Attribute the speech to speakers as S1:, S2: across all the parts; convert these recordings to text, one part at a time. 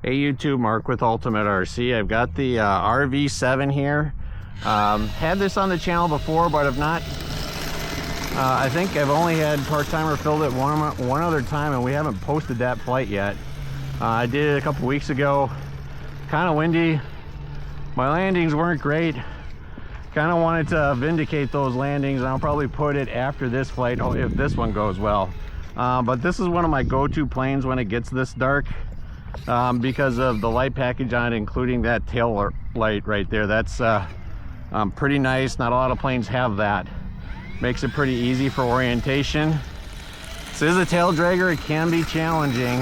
S1: Hey YouTube, Mark with Ultimate RC. I've got the RV7 here. Had this on the channel before, but I've not. I think I've only had part-timer filled it one other time, and we haven't posted that flight yet. I did it a couple weeks ago. Kind of windy. My landings weren't great. Kind of wanted to vindicate those landings, and I'll probably put it after this flight if this one goes well. But this is one of my go-to planes when it gets this dark. Because of the light package on it, including that tail light right there. That's pretty nice. Not a lot of planes have that. Makes it pretty easy for orientation. This is a tail dragger. It can be challenging.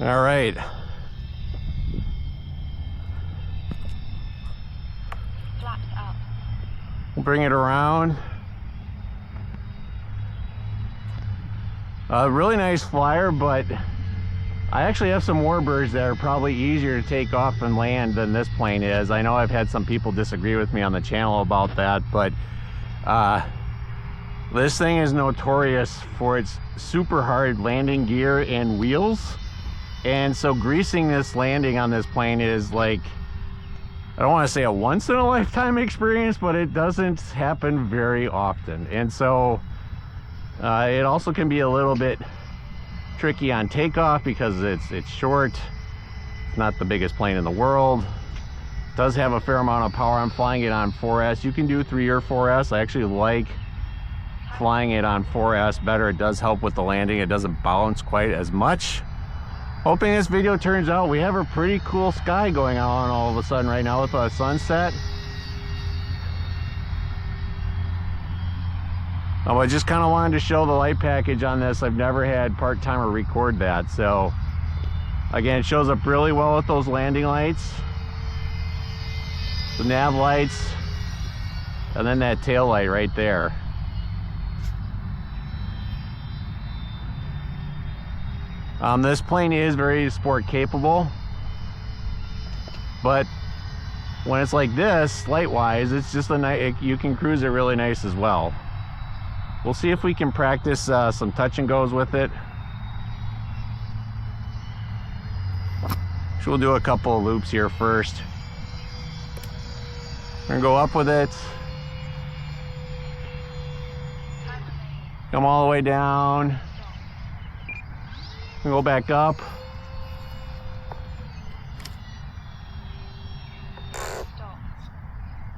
S1: All right.
S2: Flaps up.
S1: We'll bring it around. Really nice flyer, but I actually have some warbirds that are probably easier to take off and land than this plane is. I know I've had some people disagree with me on the channel about that, but this thing is notorious for its super hard landing gear and wheels. And so greasing this landing on this plane is like, I don't want to say a once-in-a-lifetime experience, but it doesn't happen very often. And so it also can be a little bit tricky on takeoff because it's short. It's not the biggest plane in the world. It does have a fair amount of power. I'm flying it on 4S. You can do 3 or 4S. I actually like flying it on 4S better. It does help with the landing. It doesn't bounce quite as much. Hoping this video turns out. We have a pretty cool sky going on all of a sudden right now with a sunset. I just kind of wanted to show the light package on this. I've never had part-timer record that. So again, it shows up really well with those landing lights, the nav lights, and then that tail light right there. This plane is very sport capable, but when it's like this, light-wise, it's just a nice, you can cruise it really nice as well. We'll see if we can practice some touch and goes with it. So we'll do a couple of loops here first. We're gonna go up with it. Come all the way down. Go back up.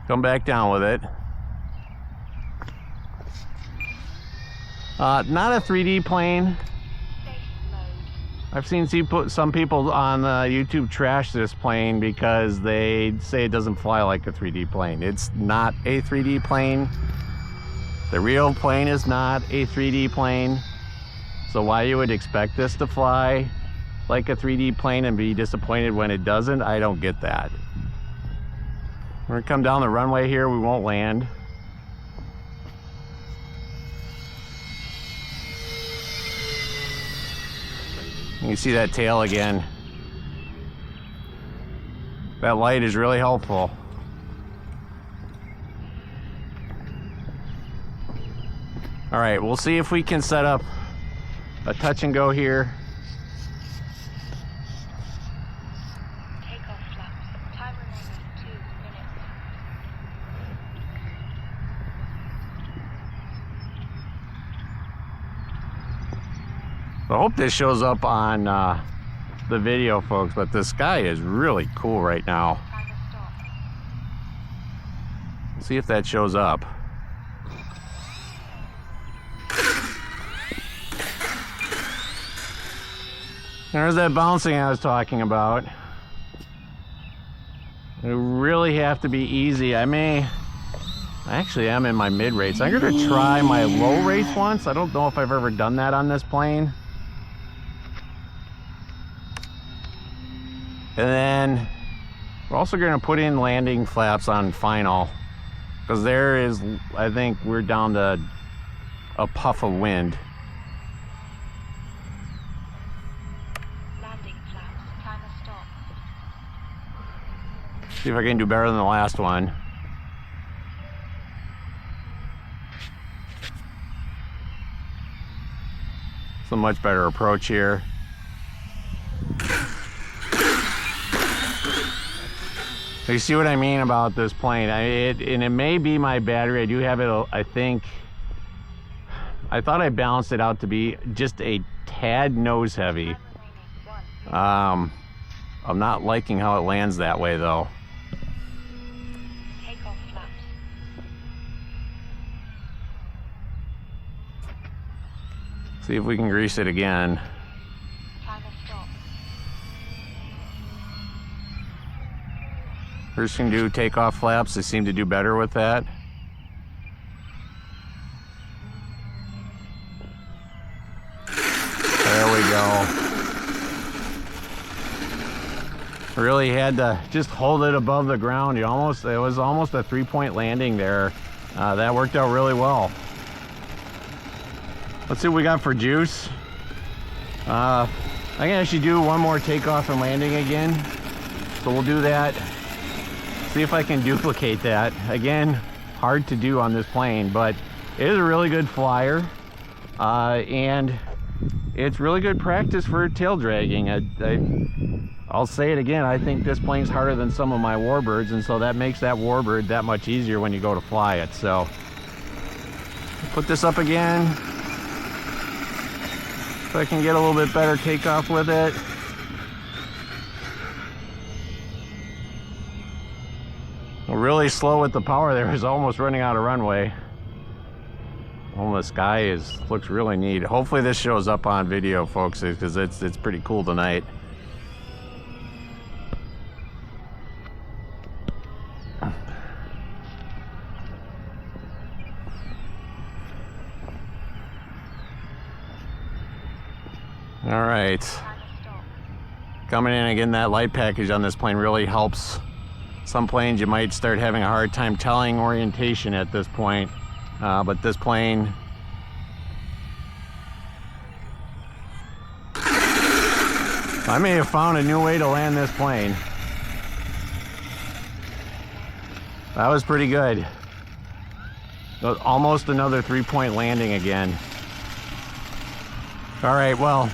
S1: Come back down with it. Not a 3D plane. I've seen some people on YouTube trash this plane because they say it doesn't fly like a 3D plane. It's not a 3D plane. The real plane is not a 3D plane. So why you would expect this to fly like a 3D plane and be disappointed when it doesn't, I don't get that. We're gonna come down the runway here. We won't land. You can see that tail again. That light is really helpful. All right, we'll see if we can set up a touch and go here.
S2: Takeoff flaps. Time remaining 2 minutes.
S1: I hope this shows up on the video, folks, but the sky is really cool right now. We'll see if that shows up. There's that bouncing I was talking about. You really have to be easy. I actually am in my mid rates. I'm gonna try my low rates once. I don't know if I've ever done that on this plane. And then we're also gonna put in landing flaps on final, because there is, I think we're down to a puff of wind.
S2: Landing flaps. Timer stop.
S1: See if I can do better than the last one. a much better approach here. You see what I mean about this plane? And it may be my battery. I do have it, I think. I thought I balanced it out to be just a tad nose heavy. I'm not liking how it lands that way though.
S2: Take off flaps.
S1: See if we can grease it again.
S2: Timer stop.
S1: First thing to do, take off flaps. They seem to do better with that. There we go. Really had to just hold it above the ground. It was almost a 3-point landing there. That worked out really well. Let's see what we got for juice. I can actually do one more takeoff and landing again. So we'll do that. See if I can duplicate that. Again, hard to do on this plane, but it is a really good flyer. And it's really good practice for tail dragging. I'll say it again, I think this plane's harder than some of my warbirds, and so that makes that warbird that much easier when you go to fly it. So put this up again. So I can get a little bit better takeoff with it. Really slow with the power there. Is almost running out of runway. Oh, the sky looks really neat. Hopefully this shows up on video, folks, because it's pretty cool tonight. All right. Coming in again, that light package on this plane really helps. Some planes you might start having a hard time telling orientation at this point, but this plane, I may have found a new way to land this plane. That was pretty good. Almost another 3-point landing again. All right, well,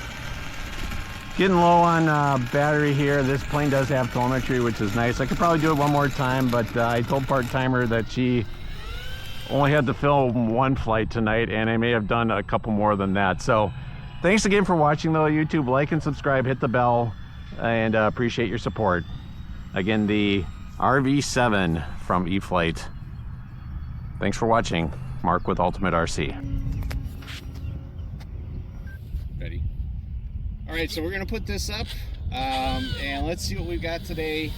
S1: getting low on battery here. This plane does have telemetry, which is nice. I could probably do it one more time, but I told part-timer that she only had to film one flight tonight, and I may have done a couple more than that. So thanks again for watching though, YouTube. Like and subscribe, hit the bell, and appreciate your support. Again, the RV7 from Eflite. Thanks for watching. Mark with Ultimate RC. Ready? All right, so we're gonna put this up, and let's see what we've got today.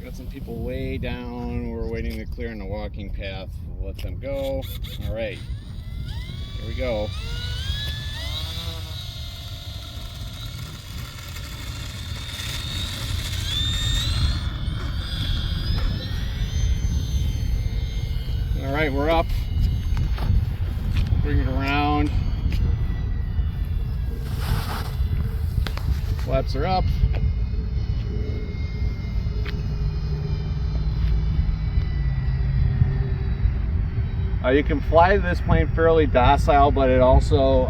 S1: Got some people way down. We're waiting to clear on the walking path. We'll let them go. All right, here we go. All right, we're up. Bring it around. Flaps are up. You can fly this plane fairly docile, but it also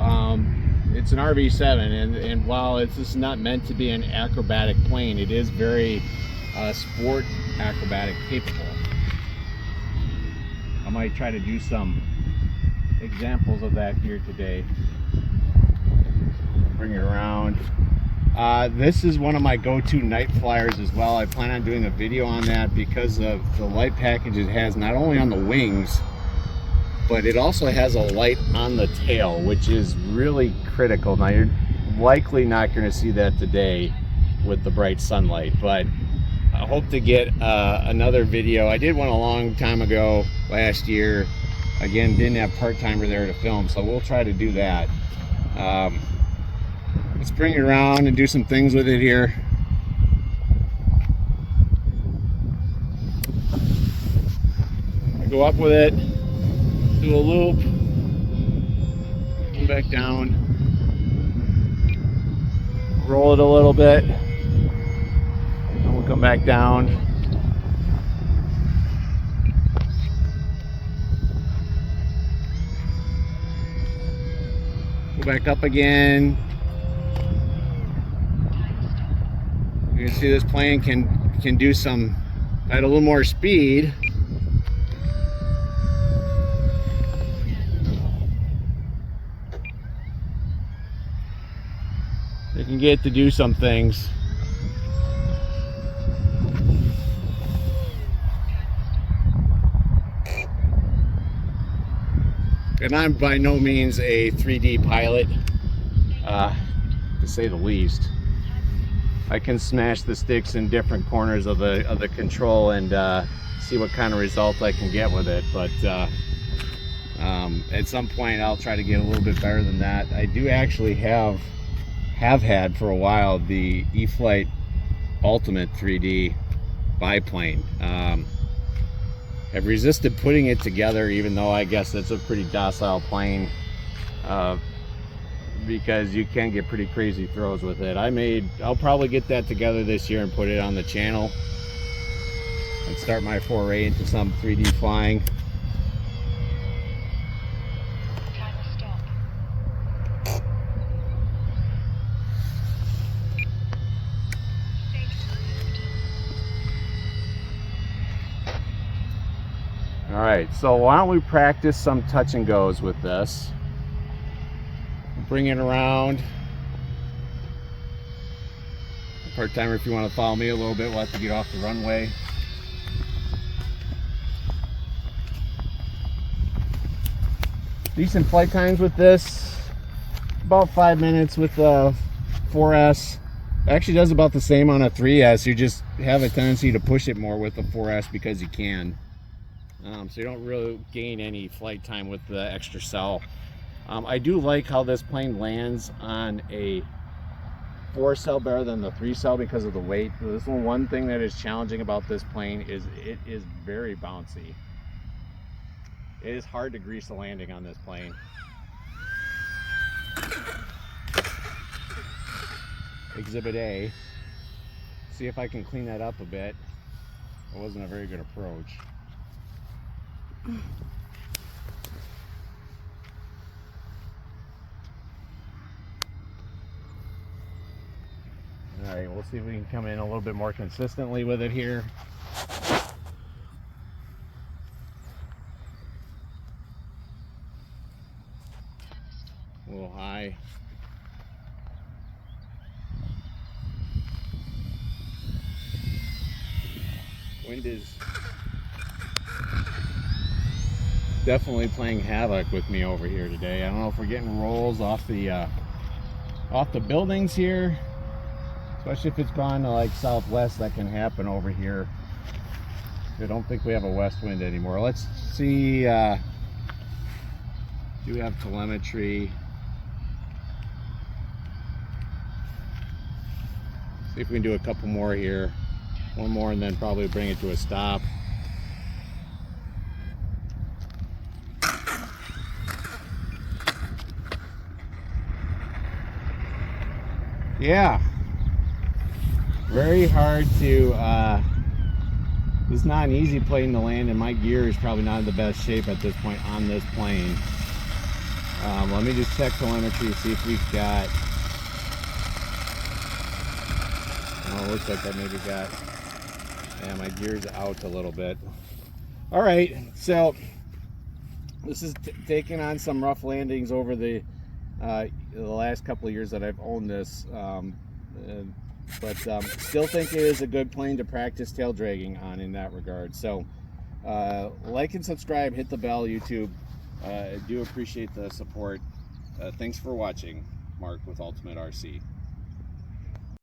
S1: it's an RV7, and while this is not meant to be an acrobatic plane, it is very sport acrobatic capable. I might try to do some examples of that here today. Bring it around. This is one of my go-to night flyers as well. I plan on doing a video on that because of the light package it has, not only on the wings, but it also has a light on the tail, which is really critical. Now, you're likely not going to see that today with the bright sunlight, but I hope to get another video. I did one a long time ago, last year. Again, didn't have part-timer there to film, so we'll try to do that. Let's bring it around and do some things with it here. I go up with it, do a loop, come back down, roll it a little bit, and we'll come back down. Go back up again. You can see this plane can do some at a little more speed. You can get it to do some things. And I'm by no means a 3D pilot, to say the least. I can smash the sticks in different corners of the control and see what kind of results I can get with it. But at some point, I'll try to get a little bit better than that. I do actually have had for a while the Eflite Ultimate 3D biplane. I've resisted putting it together, even though I guess that's a pretty docile plane, because you can get pretty crazy throws with it. I'll probably get that together this year and put it on the channel and start my foray into some 3D flying.
S2: Time to stop.
S1: All right, so why don't we practice some touch and goes with this? Bring it around. Part-timer, if you want to follow me a little bit, we'll have to get off the runway. Decent flight times with this. About 5 minutes with the 4S. Actually does about the same on a 3S. You just have a tendency to push it more with the 4S because you can. So you don't really gain any flight time with the extra cell. I do like how this plane lands on a 4-cell better than the 3-cell because of the weight. This one thing that is challenging about this plane is it is very bouncy. It is hard to grease a landing on this plane. Exhibit A. See if I can clean that up a bit. It wasn't a very good approach. All right, we'll see if we can come in a little bit more consistently with it here. A little high. Wind is definitely playing havoc with me over here today. I don't know if we're getting rolls off the buildings here. Especially if it's gone to like southwest, that can happen over here. I don't think we have a west wind anymore. Let's see. Do we have telemetry? See if we can do a couple more here. One more and then probably bring it to a stop. Yeah. Very hard to, this is not an easy plane to land, and my gear is probably not in the best shape at this point on this plane. Let me just check telemetry to see if we've got, oh, it looks like I maybe got, yeah, my gear's out a little bit. All right, so this is taking on some rough landings over the last couple of years that I've owned this. But still think it is a good plane to practice tail dragging on in that regard. So like and subscribe, hit the bell, YouTube. I do appreciate the support. Thanks for watching. Mark with Ultimate RC.